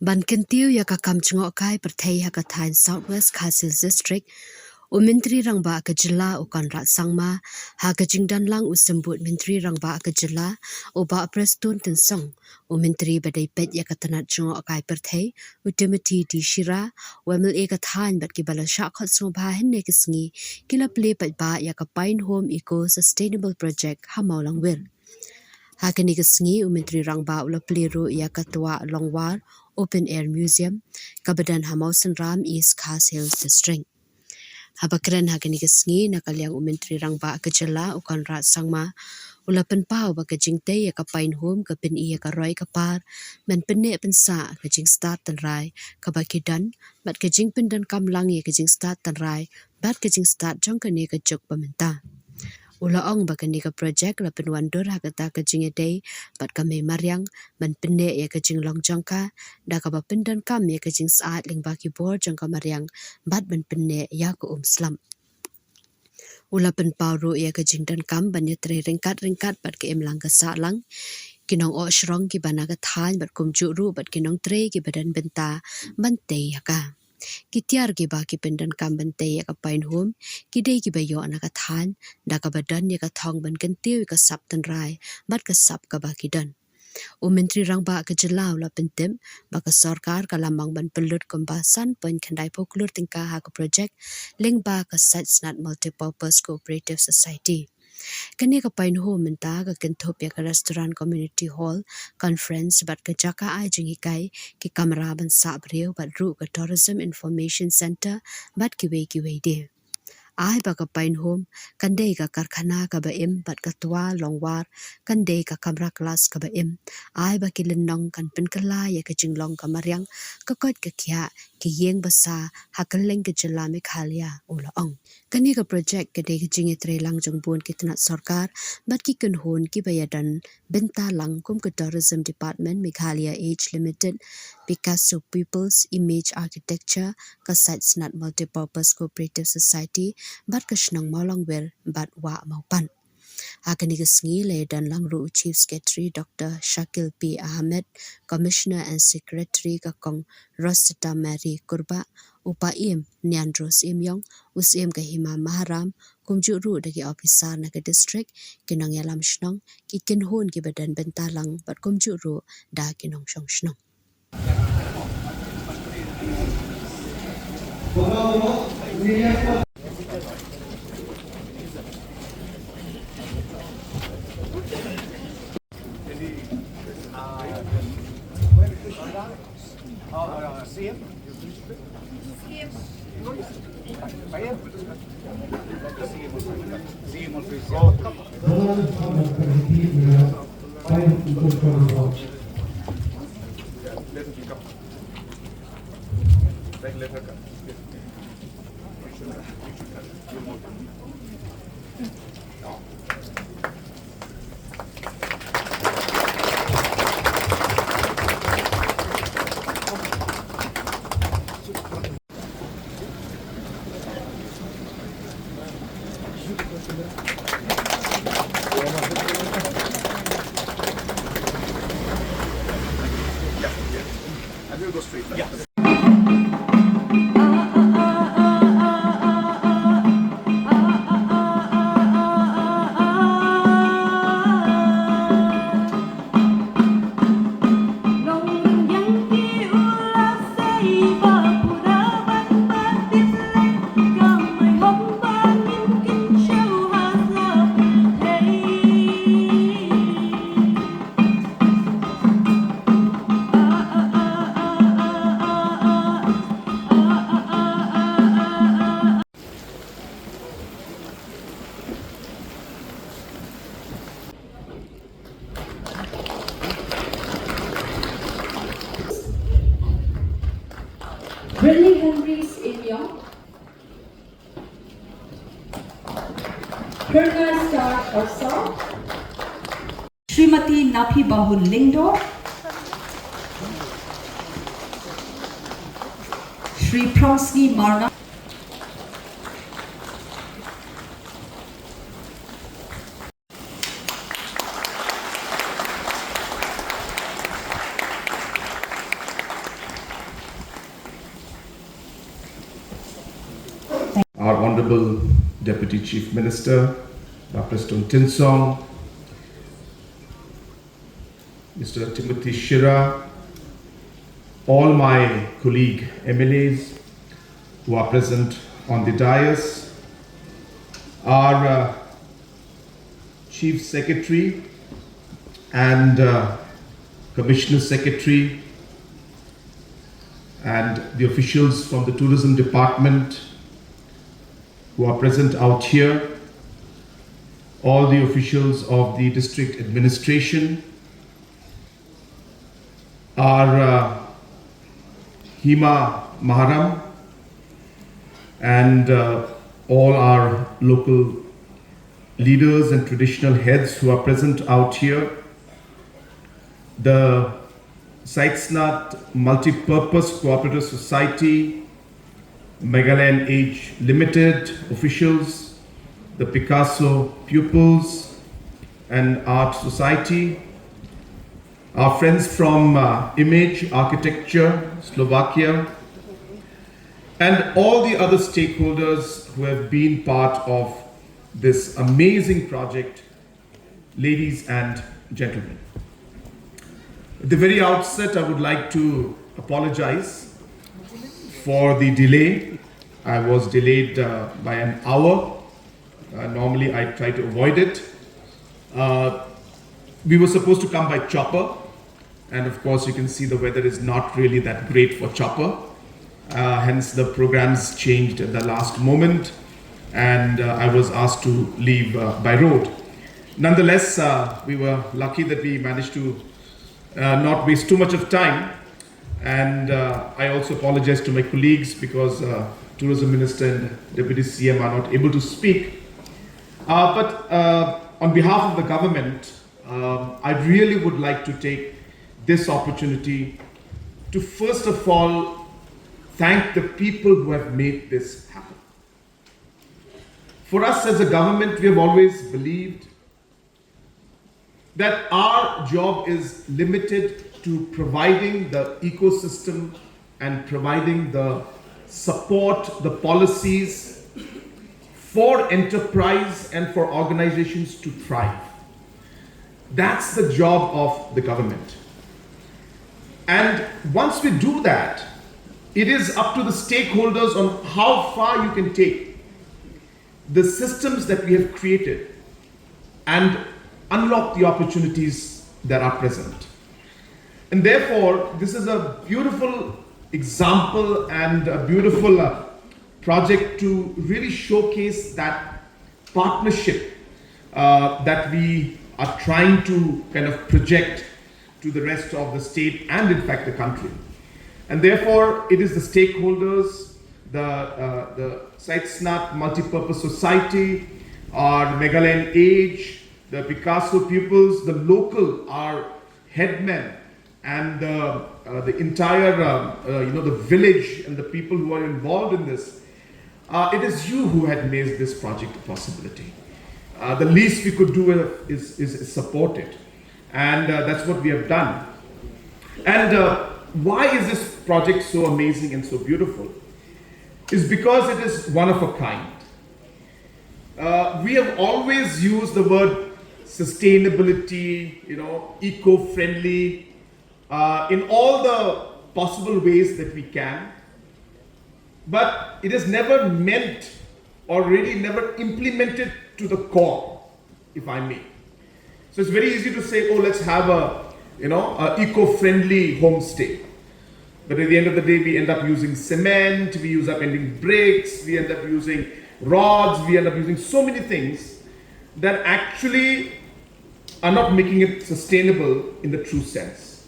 Ban kentiu ya ka kam chungok kai perthei ha ka thain Southwest Khasil District Menteri Rangba ke jela ukan rat sangma ha ke jingdan lang usembut Menteri Rangba ke jela uba prestun tensong Menteri badai pet ya ka tanat chungok kai perthei utimati di shira wemel e ka thain bat ki bala sha khot so ba hen ne kisngi kila ple paidbah ya ka pine home eco sustainable project ha Twahlongwar Hakani kesngi Menteri Rangba ula peliru ia ketua Twahlongwar Open Air Museum Kabadan Hamausan Ram East Khas Hills District. Habakran hakani kesngi nakaliang Menteri Rangba kejela ukan rat sangma ula penpau ba kejingte ia ka pain home ka pen ia ka roi ka par men penne pensa kejing start tan rai ka bakidan bat kejing pendan kamlang ia kejing start tan rai bat kejing start jong kani ka jok pamenta. Ula ong bakani ka project la penwandur hakata kejing ïadei bat kami mariang man penne ya kejing long jangka da ka bapendan kam ya kejing saat Lyngba khubor jangka mariang bat man penne ya ko slam. Ula penpauru ya kejing dan kam ban ya tre ringkat bat ke imlang ka sahlang kinong o shrong ki bana ka than bat kum juru bat kinong tre ki badan benta bante ya ka. Kitiar ki ba ki pendan kam bante ya ka pain home kidei ki bayo anak ka than da ka badan ya ka thong ban kentiu ka sap tan rai bat ka sap ka ba kidan Menteri Rangba ke jelau la pyntip ba ka sorkar ka lamang ban pelut kombasan poin khandai poklur tingka ha ka project Lyngba ka snad multipurpose cooperative society Kani ka pain home menta ka kynhup ya ka restaurant community hall conference bat ka jaka ai jingi kai ki kamra ban sa riew bat ru ka tourism information center bat ki wei de ai ba ka pain home kandei ka karkhana ka ba im bat ka Twahlongwar kandei ka kamra klas ka ba im ai ba ki lenong kan pen kala ya ka jinglong ka mariang ka kot ka kya ki yeng basa hakaleng ka jela me khalia ula ong kani ka project ka de ka jingi tre lang jong bun ki tnad sorkar bat ki kynhun ki bayadan benta lang kum ka tourism department Meghalaya age limited Picasso people's image architecture ka sites not multipurpose cooperative society bat ka shnang Twahlongwar bat wa maupan Hakani kesngi le dan langru Chief Secretary Dr. Shakil P. Ahmed, Commissioner and Secretary Kakong Rosita Mary Kurba, Upa Im Niandros Imyong, Usim Kahima Maharam, Kumjuru dagi officer na ka district, kinang yalam shnong, ki kynhun ki badan bentalang, bat kumjuru da kinong shong shnong. Brilliant Henry's Imyong, Purna Star Orsa, Srimati Napi Bahun Lingdo, Shri Pronsky Marna, Honorable Deputy Chief Minister, Dr. Stone Tinsong, Mr. Timothy Shira, all my colleague MLAs who are present on the dais, our Chief Secretary and Commissioner Secretary, and the officials from the Tourism Department who are present out here, all the officials of the District Administration, our Hima Maharam, and all our local leaders and traditional heads who are present out here, the Saitsnat Multi-Purpose Cooperative Society, Meghalaya Age Limited officials, the Picasso Pupils and Art Society, our friends from Image Architecture, Slovakia, and all the other stakeholders who have been part of this amazing project, ladies and gentlemen. At the very outset, I would like to apologize for the delay. I was delayed by an hour. Normally, I try to avoid it. We were supposed to come by chopper, and of course, you can see the weather is not really that great for chopper. Hence, the programs changed at the last moment, and I was asked to leave by road. Nonetheless, we were lucky that we managed to not waste too much of time, and I also apologize to my colleagues because Tourism Minister and Deputy CM are not able to speak. But on behalf of the government, I really would like to take this opportunity to first of all thank the people who have made this happen. For us as a government, we have always believed that our job is limited to providing the ecosystem and providing the support, the policies for enterprise and for organizations to thrive. That's the job of the government. And once we do that, it is up to the stakeholders on how far you can take the systems that we have created and unlock the opportunities that are present. And therefore, this is a beautiful example and a beautiful project to really showcase that partnership that we are trying to kind of project to the rest of the state and in fact the country. And therefore, it is the stakeholders, the Saitsnat Multi-Purpose Society, our Meghalaya Age, the Picasso pupils, the local, our headmen, and the entire, the village and the people who are involved in this. It is you who had made this project a possibility. The least we could do is support it. And that's what we have done. And why is this project so amazing and so beautiful? Is because it is one of a kind. We have always used the word sustainability, eco-friendly, in all the possible ways that we can. But it is never meant or really never implemented to the core, if I may. So it's very easy to say, oh, let's have a eco-friendly homestay. But at the end of the day, we end up using cement, we end up using bricks, we end up using rods, we end up using so many things that actually are not making it sustainable in the true sense.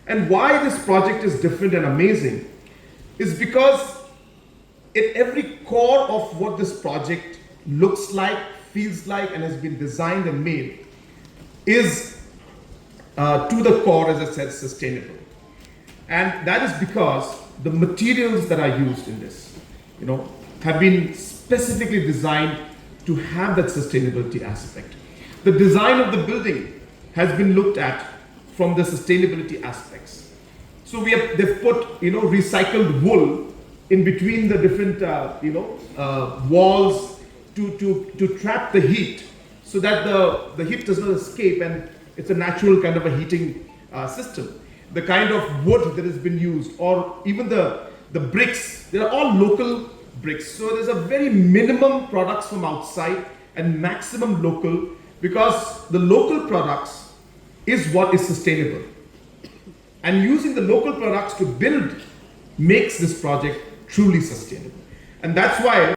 And why this project is different and amazing is because at every core of what this project looks like, feels like, and has been designed and made is to the core, as I said, sustainable. And that is because the materials that are used in this, have been specifically designed to have that sustainability aspect. The design of the building has been looked at from the sustainability aspects. So they've put, recycled wool in between the different walls to trap the heat, so that the heat does not escape, and it's a natural kind of a heating system. The kind of wood that has been used, or even the bricks, they are all local bricks. So there's a very minimum products from outside and maximum local, because the local products is what is sustainable. And using the local products to build makes this project truly sustainable. And that's why